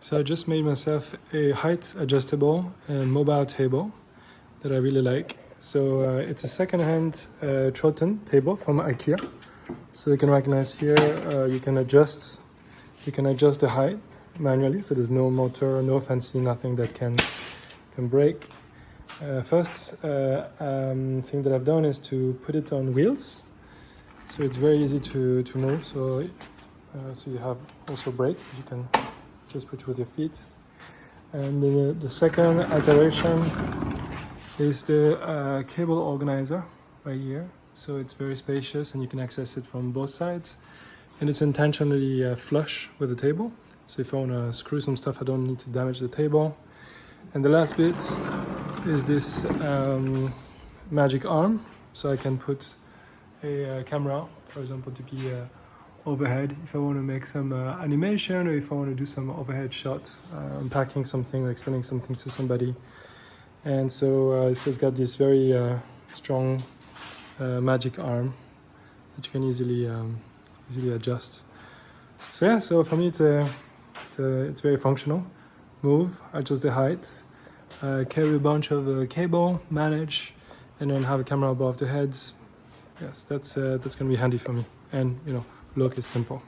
So I just made myself a height adjustable and mobile table that I really like. So it's a second-hand Trotten table from Ikea. So you can recognize here, you can adjust the height manually. So there's no motor, no fancy, nothing that can break. First thing that I've done is to put it on wheels. So it's very easy to move. So you have also brakes that you can just put with your feet. And the second iteration is the cable organizer right here. So it's very spacious and you can access it from both sides. And it's intentionally flush with the table. So if I want to screw some stuff, I don't need to damage the table. And the last bit is this magic arm. So I can put a camera, for example, to be overhead if I want to make some animation, or if I want to do some overhead shots, unpacking something or explaining something to somebody. And so this has got this very strong magic arm that you can easily adjust. So yeah, so for me it's very functional. Move, adjust the height, carry a bunch of cable, manage, and then have a camera above the head. Yes, that's gonna be handy for me. And look is simple.